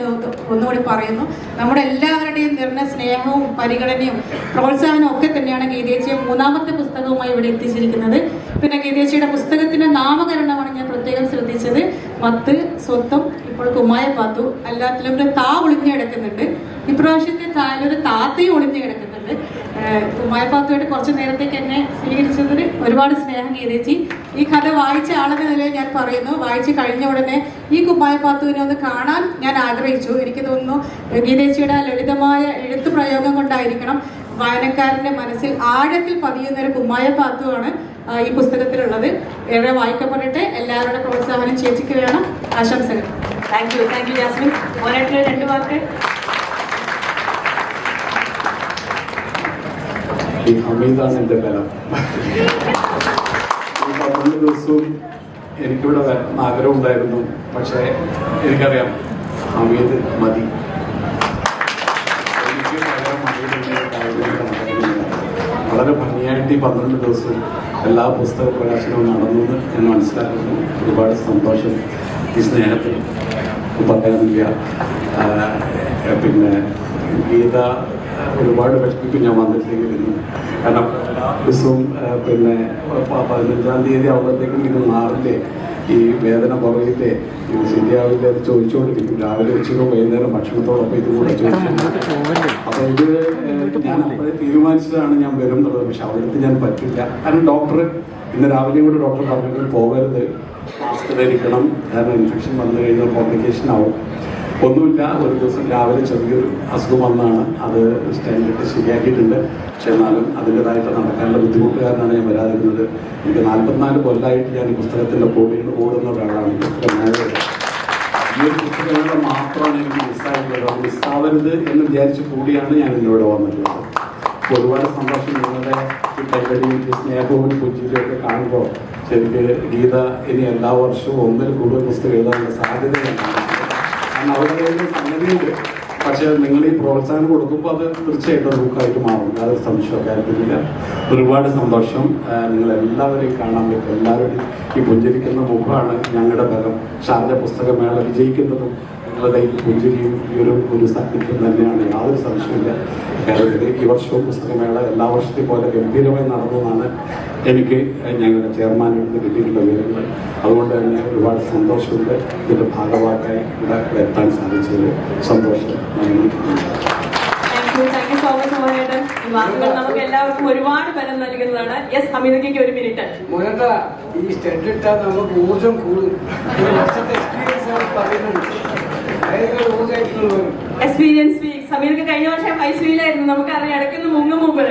ഒന്നുകൂടി പറയുന്നു, നമ്മുടെ എല്ലാവരുടെയും നിറഞ്ഞ സ്നേഹവും പരിഗണനയും പ്രോത്സാഹനവും ഒക്കെ തന്നെയാണ് ഗീതേച്ചിയെ 3ാമത്തെ പുസ്തകവുമായി ഇവിടെ എത്തിച്ചിരിക്കുന്നത്. പിന്നെ ഗീതേച്ചിയുടെ പുസ്തകത്തിന്റെ നാമകരണമാണ് ഞാൻ പ്രത്യേകം ശ്രദ്ധിച്ചത്. മത്ത്, സ്വത്വം, ഇപ്പോൾ കുമ്മായപ്പാത്തു. എല്ലാത്തിലും ഒരു താ ഒളിഞ്ഞു കിടക്കുന്നുണ്ട്. ഇപ്രാവശ്യത്തെ താലൊരു താത്തയും ഒളിഞ്ഞു കിടക്കുന്നുണ്ട്. കുമ്മായപ്പാത്തുമായിട്ട് കുറച്ച് നേരത്തേക്ക് എന്നെ സ്വീകരിച്ചതിന് ഒരുപാട് സ്നേഹം ഗീതേച്ചി. ഈ കഥ വായിച്ച ആളെന്ന നിലയിൽ ഞാൻ പറയുന്നു, വായിച്ച് കഴിഞ്ഞ ഉടനെ ഈ കുമ്മായപ്പാത്തുവിനെ ഒന്ന് കാണാൻ ഞാൻ ആഗ്രഹിച്ചു. എനിക്ക് തോന്നുന്നു ഗീതേച്ചിയുടെ ലളിതമായ എഴുത്ത് പ്രയോഗം കൊണ്ടായിരിക്കണം വായനക്കാരന്റെ മനസ്സിൽ ആഴത്തിൽ പതിയുന്ന ഒരു കുമ്മായപ്പാത്തുവാണ് ഈ പുസ്തകത്തിലുള്ളത്. ഏറെ വായിക്കപ്പെടട്ടെ. എല്ലാവരുടെ പ്രോത്സാഹനം ചേച്ചിക്ക് വേണം. ആശംസകൾ. Thank you Jasmine. മോനായിട്ട് 2 വാക്ക്. ഈ ഹമീദാണ് എൻ്റെ ബലം. ഈ 11 ദിവസവും എനിക്കിവിടെ വരണം ആഗ്രഹം ഉണ്ടായിരുന്നു. പക്ഷേ എനിക്കറിയാം ഹമീദ് മതി. എനിക്ക് പകരം ഹമീദിൻ്റെ വളരെ ഭംഗിയായിട്ട് ഈ 12 ദിവസവും എല്ലാ പുസ്തക പ്രകാശനവും നടന്നു എന്ന് ഞാൻ മനസ്സിലാക്കുന്നു. ഒരുപാട് സന്തോഷം. ഈ സ്നേഹത്തിൽ പറയാനില്ല. പിന്നെ ഗീത ഒരുപാട് വിഷമിക്കും ഞാൻ വന്നിട്ടില്ലെങ്കിലും. കാരണം എല്ലാ ദിവസവും പിന്നെ 15-ാം തീയതി ആകുമ്പോഴത്തേക്കും ഇത് മാറില്ലേ, ഈ വേദന കുറയില്ലേ, ഇത് ശരിയാവില്ലേ അത് ചോദിച്ചുകൊണ്ടിരിക്കും. രാവിലെ ഉച്ചയ്ക്കും വൈകുന്നേരം ഭക്ഷണത്തോടൊപ്പം ഇതും കൂടെ ചോദിച്ചു. അപ്പോൾ ഇത് ഞാൻ അപ്പോഴേ തീരുമാനിച്ചതാണ് ഞാൻ വരും എന്നുള്ളത്. പക്ഷെ അവിടുത്തെ ഞാൻ പറ്റില്ല. കാരണം ഡോക്ടർ ഇന്ന് രാവിലെയും കൂടെ ഡോക്ടർ പറഞ്ഞത് പോകരുത്, മാസ്ക് ധരിക്കണം, കാരണം ഇൻഫെക്ഷൻ വന്നു കഴിഞ്ഞാൽ കോംപ്ലിക്കേഷൻ ആവും. ഒന്നുമില്ല, ഒരു ദിവസം രാവിലെ ചെറിയൊരു അസുഖം വന്നാണ്, അത് സ്റ്റൈലിട്ട് ശരിയാക്കിയിട്ടുണ്ട്. പക്ഷെ എന്നാലും അതിൻ്റെതായിട്ട് നടക്കാനുള്ള ബുദ്ധിമുട്ട് കാരണമാണ് ഞാൻ വരാതിരുന്നത്. എനിക്ക് 44 കൊല്ലമായിട്ട് ഞാൻ ഈ പുസ്തകത്തിൻ്റെ കൂടെയാണ് ഓടുന്ന ഒരാളാണ്. ഈ പുസ്തകം ഈ ഒരു പുസ്തകങ്ങളെ മാത്രമാണ് എനിക്ക് മിസ്സായിട്ടുള്ളത്. അത് മിസ്സാവരുത് എന്ന് വിചാരിച്ച് കൂടിയാണ് ഞാൻ ഇന്നിവിടെ വന്നിട്ടുള്ളത്. ഒരുപാട് സന്തോഷം. നിങ്ങളുടെ ഈ കൈവരിയും ഈ സ്നേഹവും പുഞ്ചിരിയൊക്കെ കാണുമ്പോൾ ശരിക്ക് ഗീത ഇനി എല്ലാ വർഷവും 1-ൽ കൂടുതൽ പുസ്തകം എഴുതാനുള്ള സാധ്യതയാണ്. കാരണം അവരുടെ സംഗതിയുണ്ട്. പക്ഷേ നിങ്ങൾ ഈ പ്രോത്സാഹനം കൊടുക്കുമ്പോൾ അത് തീർച്ചയായിട്ടും ബുക്കായിട്ട് മാറും. യാതൊരു സംശയമൊക്കെ കാര്യത്തിലില്ല. ഒരുപാട് സന്തോഷം. നിങ്ങളെല്ലാവരെയും കാണാൻ പറ്റും. എല്ലാവരുടെയും ഈ പുഞ്ചിരിക്കുന്ന മുഖമാണ് ഞങ്ങളുടെ ബലം. ഷാർജ പുസ്തകമേള വിജയിക്കുന്നതും നിങ്ങളുടെ ഈ പുഞ്ചിരിയും ഈ ഒരു സാന്നിധ്യം തന്നെയാണ്. യാതൊരു സംശയമില്ല. കേരളത്തിൽ ഈ വർഷവും പുസ്തകമേള എല്ലാ വർഷത്തെ പോലെ ഗംഭീരമായി നടന്നതാണ് എനിക്ക് ഞങ്ങളുടെ ചെയർമാനിൽ നിന്ന് കിട്ടിയിട്ടുള്ള വിവരങ്ങൾ. അതുകൊണ്ട് തന്നെ ഒരുപാട് സന്തോഷമുണ്ട്. ഇതിൻ്റെ ഭാഗമാക്കായി ഇവിടെ എത്താൻ സാധിച്ചതിൽ സന്തോഷം. നന്ദി. താങ്ക് യു സോ മച്ച് മോനേട്ടൻ. ഈ വാക്കുകൾ നമുക്ക് എല്ലാവർക്കും ഒരുപാട് ബലം നൽകുന്നതാണ്. Yes, ഹമീദയ്ക്ക് 1 minute. മോനേട്ട, ഈ സ്റ്റെഡ് ഇട്ടാൽ നമുക്ക് ഊർജം കൂടും. വർഷത്തെ എക്സ്പീരിയൻസ് പറയുന്നുണ്ട്. Experience week. സമീർക്ക് കഴിഞ്ഞ വർഷം ഐസിയിലായിരുന്നു. നമുക്കറിയാം, ഇടയ്ക്കൊന്ന് മുമ്പ്.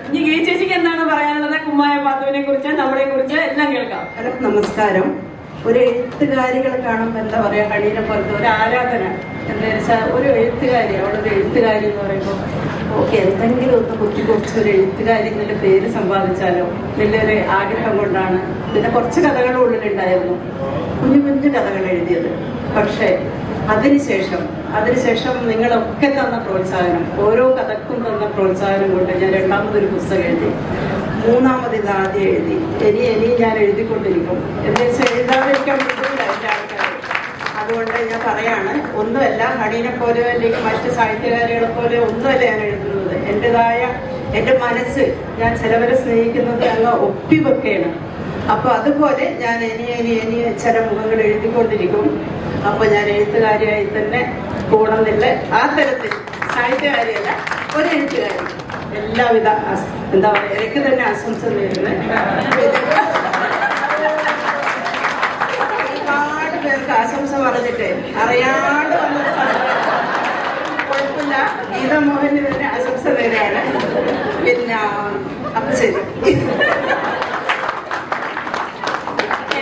ഇനി ഗീ ചേച്ചിക്ക് എന്താണ് പറയാനുള്ളത് കുമ്മായപ്പാത്തുവിനെ കുറിച്ച്, നമ്മളെ കുറിച്ച് എല്ലാം കേൾക്കാം. നമസ്കാരം. ഒരു എഴുത്തുകാരികളെ കാണുമ്പോൾ എന്താ പറയാ, കടീനെ പുറത്ത് ഒരു ആരാധന. എന്താ വെച്ചാൽ ഒരു എഴുത്തുകാരി, അവളൊരു എഴുത്തുകാരി എന്ന് പറയുമ്പോൾ ഓക്കെ, എന്തെങ്കിലും ഒന്ന് കുറിച്ച് ഒരു എഴുത്തുകാരി എന്നുള്ള പേര് സമ്പാദിച്ചാലോ വലിയൊരു ആഗ്രഹം കൊണ്ടാണ്. പിന്നെ കുറച്ച് കഥകൾ ഉള്ളിലുണ്ടായിരുന്നു, കുഞ്ഞു കഥകൾ എഴുതിയത്. പക്ഷേ അതിനുശേഷം നിങ്ങളൊക്കെ തന്ന പ്രോത്സാഹനം, ഓരോ കഥക്കും തന്ന പ്രോത്സാഹനം കൊണ്ട് ഞാൻ 2ാമതൊരു പുസ്തകം എഴുതി. 3ാമത് ഇത് ആദ്യം എഴുതി. ഇനി ഞാൻ എഴുതിക്കൊണ്ടിരിക്കും. എന്ന് വെച്ചാൽ എഴുതാതിരിക്കാൻ ബുദ്ധിമുട്ടില്ല എൻ്റെ ആൾക്കാർ. അതുകൊണ്ട് ഞാൻ പറയാണ്, ഒന്നുമല്ല ഹണീനെ പോലെ അല്ലെങ്കിൽ മറ്റ് സാഹിത്യകാരികളെ പോലെ ഒന്നുമല്ല ഞാൻ എഴുതുന്നത്. എൻ്റെ മനസ്സ് ഞാൻ ചിലവരെ സ്നേഹിക്കുന്നത് അങ്ങ് ഒപ്പിവെക്കുകയാണ്. അപ്പോൾ അതുപോലെ ഞാൻ ഇനി ചില മുഖങ്ങൾ എഴുതിക്കൊണ്ടിരിക്കും. അപ്പോൾ ഞാൻ എഴുത്തുകാരിയായി തന്നെ പോകണമെന്നില്ല. ആ തരത്തിൽ സാഹിത്യകാരിയല്ല, ഒരു എഴുത്തുകാരി. എല്ലാവിധ എന്താ പറയുക, എനിക്ക് തന്നെ ആശംസ നേരുന്നത്. ഒരുപാട് പേർക്ക് ആശംസ പറഞ്ഞിട്ട് അറിയാണ്ട് വന്നൊരു കുഴപ്പമില്ല. ഗീത മോഹന് തന്നെ ആശംസ നേരാണ്. പിന്നെ അപ്പം ശരി.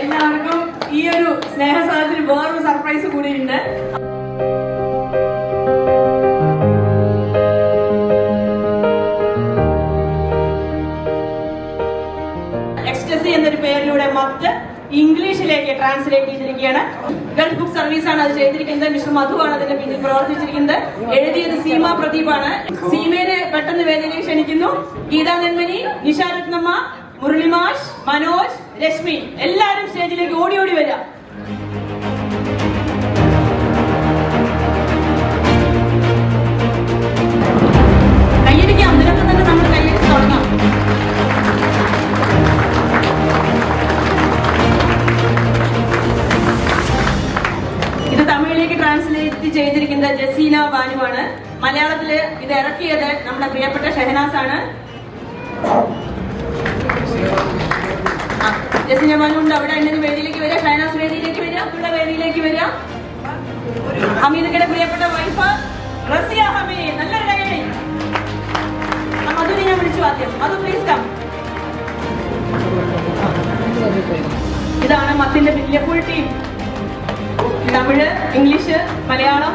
എല്ലാവർക്കും ഈ ഒരു സ്നേഹസാദത്തിന് വേറൊരു സർപ്രൈസ് കൂടിയുണ്ട്. എക്സ്റ്റസി എന്നൊരു പേരിലൂടെ മറ്റ് ഇംഗ്ലീഷിലേക്ക് ട്രാൻസ്ലേറ്റ് ചെയ്തിരിക്കുകയാണ്. ഗൾഫ് ബുക്ക് സർവീസ് ആണ് അത് ചെയ്തിരിക്കുന്നത്. മിസ്റ്റർ മധുവാണ് അതിന്റെ പിന്നിൽ പ്രവർത്തിച്ചിരിക്കുന്നത്. എഴുതിയത് സീമ പ്രദീപാണ്. സീമേനെ പെട്ടെന്ന് വേദിയിലേക്ക് ക്ഷണിക്കുന്നു. ഗീതാ നെന്മനി, നിഷാരത്നമ്മ, മുരളിമാഷ്, മനോജ്, രശ്മി, എല്ലാവരും സ്റ്റേജിലേക്ക് ഓടി വരിക. കയ്യടിക്കാം. അതിനൊപ്പം തന്നെ നമ്മൾ കയ്യടിച്ച് തുടങ്ങാം. ഇത് തമിഴിലേക്ക് ട്രാൻസ്ലേറ്റ് ചെയ്തിരിക്കുന്നത് ജസീന ബാനുവാണ്. മലയാളത്തില് ഇത് ഇറക്കിയത് നമ്മുടെ പ്രിയപ്പെട്ട ഷെഹനാസ് ആണ്. ജസിഞ്ഞ മനുണ്ട് അവിടെ. അണ്ണന് വേദിയിലേക്ക് വരിക, ഷൈനാസ് വേദിയിലേക്ക് വരിക, ഇവിടെ വേദിയിലേക്ക് വരിക. ഹമീദയുടെ പ്രിയപ്പെട്ട വൈഫ് റസിയ ഹമീദ്, നല്ലൊരു കൈയടി. മധുവിനെ ഞാൻ വിളിച്ചു ആദ്യം. മധു പ്ലീസ് കം. ഇതാണ് മത്തിന്റെ വലിയ full team. Tamil, English, Malayalam,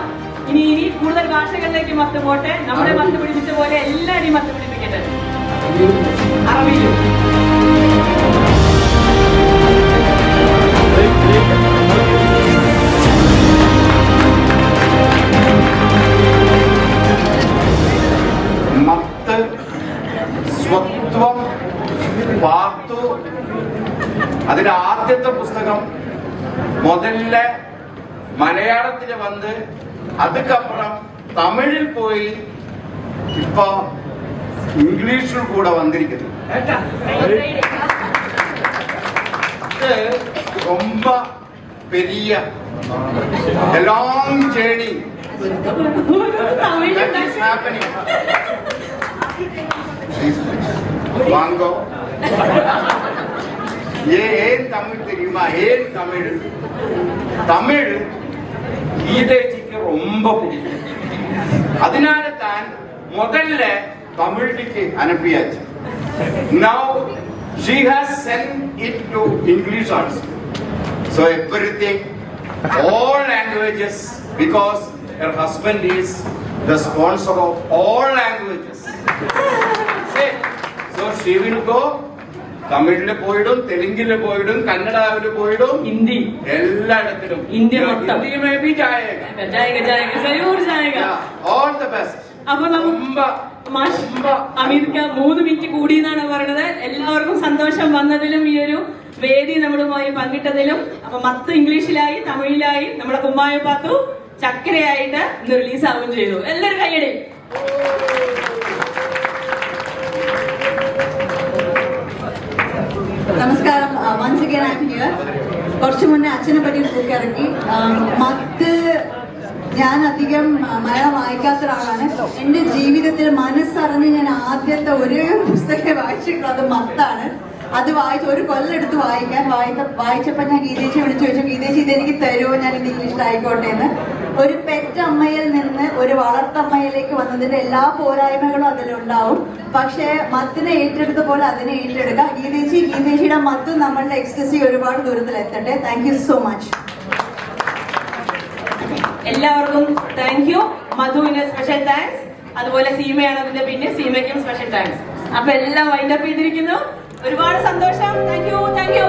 ഇനി കൂടുതൽ ഭാഷകളിലേക്ക് മത്ത് പോട്ടെ. നമ്മുടെ മത്ത് പിടിപ്പിച്ച പോലെ എല്ലാവരെയും മത്ത് പിടിപ്പിക്കട്ടെ. അറബിയിലും മത്ത്, സ്വത്വം, പാത്തു, അതിന്റെ ആദ്യത്തെ പുസ്തകം முதல்ல மலையாளத்தில் வந்து அதுக்கப்புறம் தமிழில் போய் இப்போ இங்கிலீஷில் கூட வந்திருக்குது. ரொம்ப பெரிய long journey is happening. வாங்கோ. ஏன் தமிழ் தெரியுமா? ஏன் தமிழ்? தமிழ் கீதைஜிக்கு ரொம்ப பிடிக்கும். அதனால தான் முதல்ல தமிழுக்கு அனுப்பியாச்சு. Now she has sent it to English also. So everything, all languages, because her husband is the sponsor of all languages. So she will go. തമിഴില് പോയിടും, തെലുങ്കില് പോയിടും, കന്നഡയില് പോയിടും, ഹിന്ദി എല്ലായിടത്തിലും. India all the best. അപ്പൊ അമീർക്ക 3 മിനിറ്റ് കൂടി എന്നാണ് പറയുന്നത്. എല്ലാവർക്കും സന്തോഷം വന്നതിലും ഈ ഒരു വേദി നമ്മളുമായി പങ്കിട്ടതിലും. അപ്പൊ മത്ത് ഇംഗ്ലീഷിലായി, തമിഴിലായി, നമ്മുടെ കുമ്മായ പാത്തു ചക്കരയായിട്ട് ഇന്ന് റിലീസ് ആവുകയും ചെയ്തു. എല്ലാവരും കൈയടി. നമസ്കാരം. Once again I am here. കുറച്ചു മുന്നേ അച്ഛനെ പറ്റി ബുക്ക് ഇറക്കി. മത്ത് ഞാൻ അധികം മലയാളം വായിക്കാത്ത ഒരാളാണ്. എൻ്റെ ജീവിതത്തിൽ മനസ്സറിഞ്ഞ് ഞാൻ ആദ്യത്തെ ഒരേ പുസ്തകം വായിച്ചിട്ടുള്ളത് മത്താണ്. അത് വായിച്ച് ഒരു കൊല്ലെടുത്ത് വായിച്ചപ്പോൾ ഞാൻ ഗീതേച്ചി വിളിച്ചു ചോദിച്ചു, ഗീതേച്ചി ഇതെനിക്ക് തരുമോ, ഞാൻ ഇത് ഇംഗ്ലീഷിലായിക്കോട്ടെ എന്ന്. ഒരു പെറ്റമ്മയിൽ നിന്ന് ഒരു വളർത്തമ്മയിലേക്ക് വന്നതിന്റെ എല്ലാ പോരായ്മകളും അതിലുണ്ടാവും. പക്ഷേ മത്തിനെ ഏറ്റെടുത്ത പോലെ അതിനെ ഏറ്റെടുക്കാം. ഗീതേച്ചിയുടെ മത്തും നമ്മളുടെ എക്സ്റ്റസി ഒരുപാട് ദൂരത്തിൽ എത്തട്ടെ. Thank you so much. എല്ലാവർക്കും താങ്ക് യു. മധുവിന് സ്പെഷ്യൽ താങ്ക്സ്. അതുപോലെ സീമയാണ് അതിന്റെ പിന്നെ, സീമയ്ക്കും സ്പെഷ്യൽ താങ്ക്സ്. അപ്പൊ എല്ലാം വൈൻഡപ്പ് ചെയ്തിരിക്കുന്നു. ഒരുപാട് സന്തോഷം. Thank you.